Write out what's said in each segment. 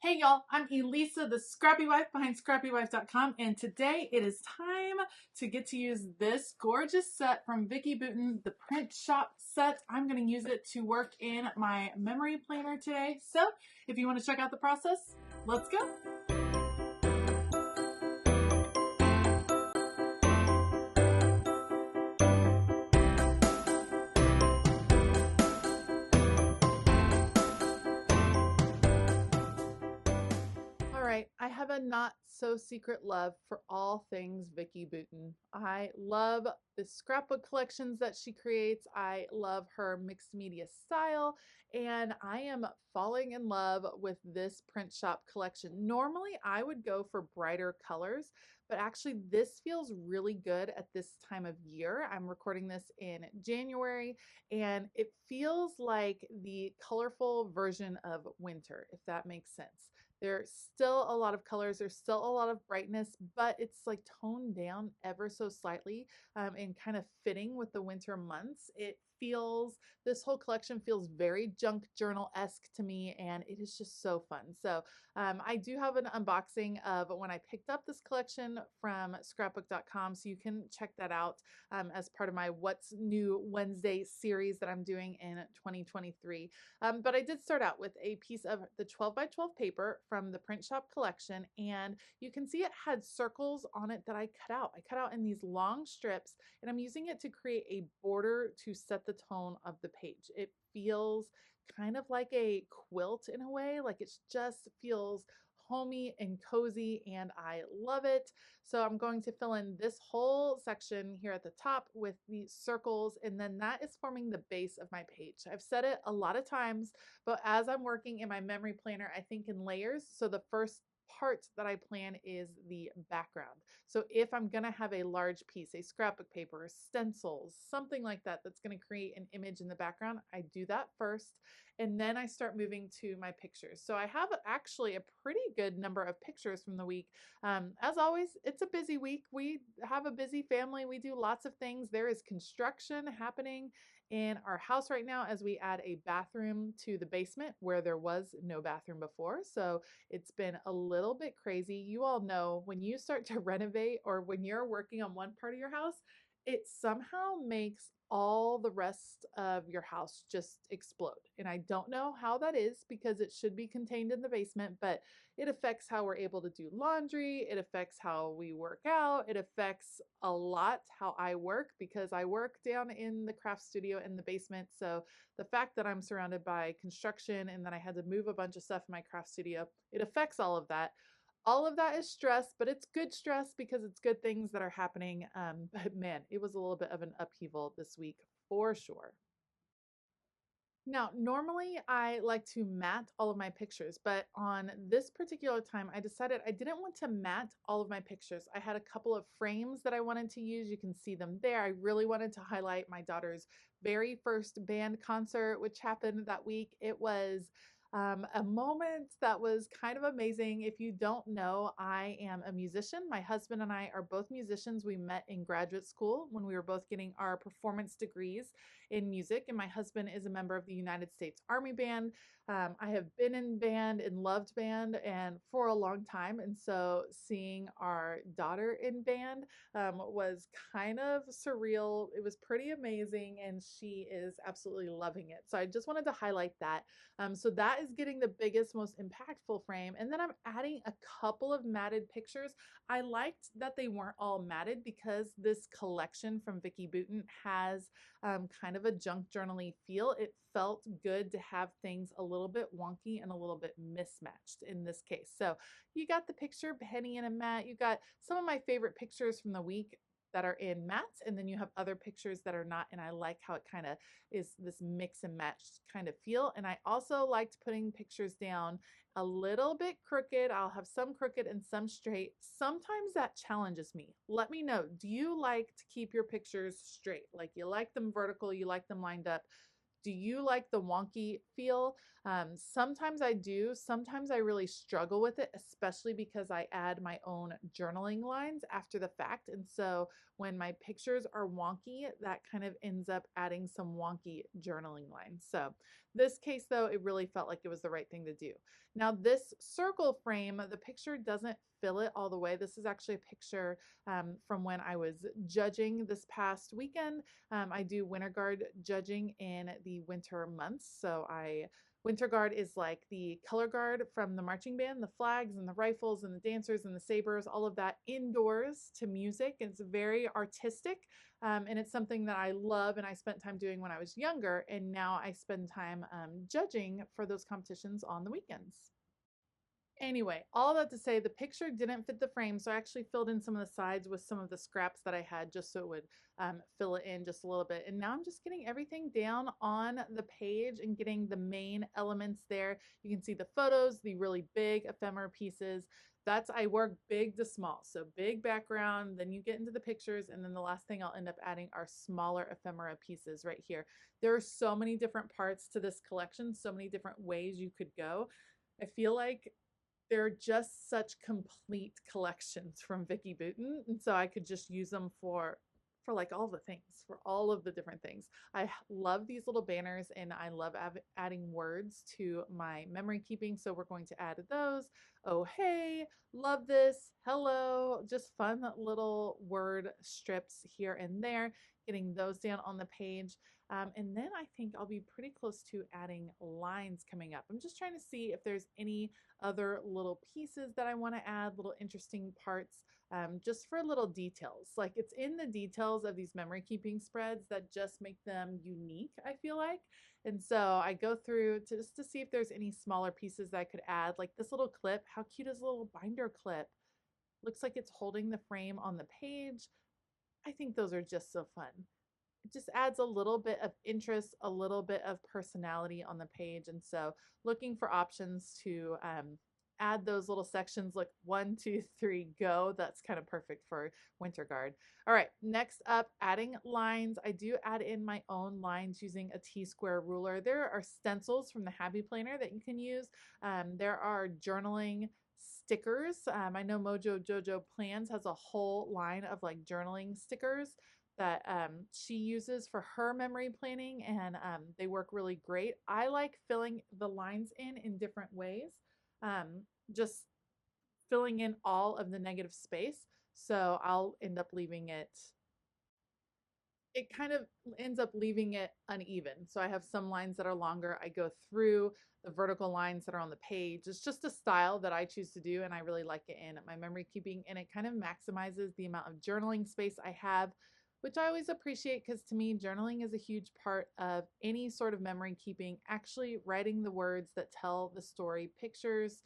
Hey y'all, I'm Elisa, the Scrappy Wife behind ScrappyWife.com, and today it is time to get to use this gorgeous set from Vicki Boutin, the print shop set. I'm going to use it to work in my memory planner today. So if you want to check out the process, let's go. I have a not so secret love for all things Vicki Boutin. I love the scrapbook collections that she creates. I love her mixed media style, and I am falling in love with this print shop collection. Normally I would go for brighter colors, but actually this feels really good at this time of year. I'm recording this in January, and it feels like the colorful version of winter, if that makes sense. There's still a lot of colors, there's still a lot of brightness, but it's like toned down ever so slightly and kind of fitting with the winter months. This whole collection feels very junk journal-esque to me, and it is just so fun. So I do have an unboxing of when I picked up this collection from scrapbook.com, so you can check that out as part of my What's New Wednesday series that I'm doing in 2023. But I did start out with a piece of the 12 by 12 paper from the print shop collection, and you can see it had circles on it that I cut out. I cut out in these long strips, and I'm using it to create a border to set the tone of the page. It feels kind of like a quilt in a way, like it just feels homey and cozy, and I love it. So I'm going to fill in this whole section here at the top with the circles, and then that is forming the base of my page. I've said it a lot of times, but as I'm working in my memory planner, I think in layers. So the first part that I plan is the background. So if I'm gonna have a large piece, a scrapbook paper, stencils, something like that, that's gonna create an image in the background, I do that first, and then I start moving to my pictures. So I have actually a pretty good number of pictures from the week. As always, it's a busy week. We have a busy family. We do lots of things. There is construction happening in our house right now as we add a bathroom to the basement where there was no bathroom before. So it's been a little bit crazy. You all know when you start to renovate or when you're working on one part of your house, it somehow makes all the rest of your house just explode. And I don't know how that is because it should be contained in the basement, but it affects how we're able to do laundry. It affects how we work out. It affects a lot how I work because I work down in the craft studio in the basement. So the fact that I'm surrounded by construction and that I had to move a bunch of stuff in my craft studio, it affects all of that. All of that is stress, but it's good stress because it's good things that are happening. But man, it was a little bit of an upheaval this week for sure. Now, normally I like to mat all of my pictures, but on this particular time, I decided I didn't want to mat all of my pictures. I had a couple of frames that I wanted to use. You can see them there. I really wanted to highlight my daughter's very first band concert, which happened that week. It was a moment that was kind of amazing. If you don't know, I am a musician. My husband and I are both musicians. We met in graduate school when we were both getting our performance degrees in music, and my husband is a member of the United States Army Band. I have been in band and loved band and for a long time, and so seeing our daughter in band was kind of surreal. It was pretty amazing, and she is absolutely loving it. So I just wanted to highlight that. So that is getting the biggest, most impactful frame, and then I'm adding a couple of matted pictures. I liked that they weren't all matted because this collection from Vicki Boutin has kind of a junk journaly feel. It felt good to have things a little bit wonky and a little bit mismatched in this case. So you got the picture Penny in a mat. You got some of my favorite pictures from the week that are in mats, and then you have other pictures that are not, and I like how it kind of is this mix and match kind of feel. And I also liked putting pictures down a little bit crooked. I'll have some crooked and some straight. Sometimes that challenges me. Let me know, do you like to keep your pictures straight? Like you like them vertical, you like them lined up? Do you like the wonky feel? Sometimes I do. Sometimes I really struggle with it, especially because I add my own journaling lines after the fact. And so when my pictures are wonky, that kind of ends up adding some wonky journaling lines. So this case though, it really felt like it was the right thing to do. Now this circle frame, the picture doesn't fill it all the way. This is actually a picture from when I was judging this past weekend. I do winter guard judging in the winter months. So winter guard is like the color guard from the marching band, the flags and the rifles and the dancers and the sabers, all of that indoors to music. It's very artistic. And it's something that I love and I spent time doing when I was younger, and now I spend time judging for those competitions on the weekends. Anyway, all that to say, the picture didn't fit the frame, so I actually filled in some of the sides with some of the scraps that I had just so it would fill it in just a little bit. And now I'm just getting everything down on the page and getting the main elements there. You can see the photos, the really big ephemera pieces. I work big to small, so big background, then you get into the pictures, and then the last thing I'll end up adding are smaller ephemera pieces right here. There are so many different parts to this collection, so many different ways you could go. I feel like they're just such complete collections from Vicki Boutin, and so I could just use them for like all the things, for all of the different things. I love these little banners, and I love adding words to my memory keeping, so we're going to add those. Oh hey, love this, hello, just fun little word strips here and there, getting those down on the page. And then I think I'll be pretty close to adding lines coming up. I'm just trying to see if there's any other little pieces that I want to add, little interesting parts, just for little details. Like, it's in the details of these memory keeping spreads that just make them unique, I feel like. And so I go through just to see if there's any smaller pieces that I could add, like this little clip. How cute is a little binder clip? Looks like it's holding the frame on the page. I think those are just so fun. It just adds a little bit of interest, a little bit of personality on the page. And so looking for options to add those little sections like 1, 2, 3, go. That's kind of perfect for winter guard. All right, next up, adding lines. I do add in my own lines using a T-square ruler. There are stencils from the Happy Planner that you can use. There are journaling stickers. I know Mojo Jojo Plans has a whole line of like journaling stickers that she uses for her memory planning, and they work really great. I like filling the lines in different ways, just filling in all of the negative space. So I'll end up leaving it kind of ends up leaving it uneven. So I have some lines that are longer. I go through the vertical lines that are on the page. It's just a style that I choose to do, and I really like it in my memory keeping, and it kind of maximizes the amount of journaling space I have, which I always appreciate, because to me, journaling is a huge part of any sort of memory keeping. Actually writing the words that tell the story. Pictures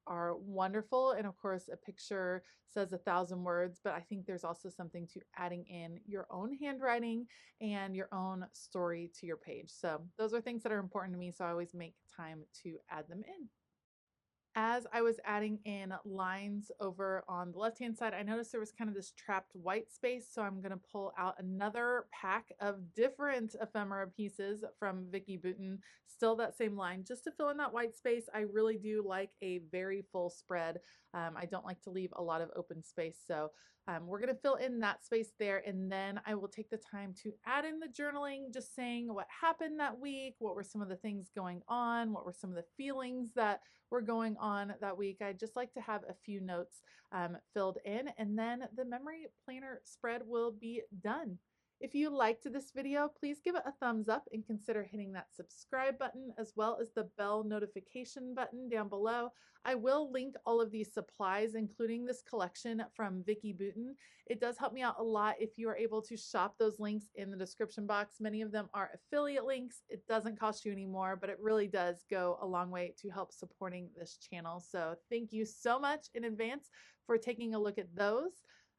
are wonderful, and of course a picture says 1,000 words, but I think there's also something to adding in your own handwriting and your own story to your page. So those are things that are important to me, so I always make time to add them in. As I was adding in lines over on the left-hand side, I noticed there was kind of this trapped white space, so I'm going to pull out another pack of different ephemera pieces from Vicki Boutin, still that same line, just to fill in that white space. I really do like a very full spread. I don't like to leave a lot of open space, so we're going to fill in that space there, and then I will take the time to add in the journaling, just saying what happened that week, what were some of the things going on, what were some of the feelings that were going on that week. I just like to have a few notes filled in, and then the memory planner spread will be done. If you liked this video, please give it a thumbs up and consider hitting that subscribe button as well as the bell notification button down below. I will link all of these supplies, including this collection from Vicki Boutin. It does help me out a lot if you are able to shop those links in the description box. Many of them are affiliate links. It doesn't cost you any more, but it really does go a long way to help supporting this channel. So thank you so much in advance for taking a look at those.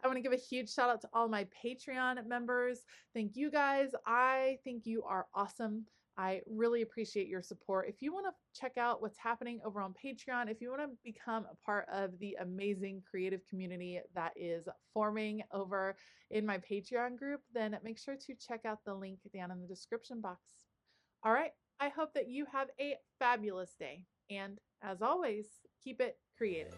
I want to give a huge shout out to all my Patreon members. Thank you guys. I think you are awesome. I really appreciate your support. If you want to check out what's happening over on Patreon, if you want to become a part of the amazing creative community that is forming over in my Patreon group, then make sure to check out the link down in the description box. All right, I hope that you have a fabulous day. And as always, keep it creative.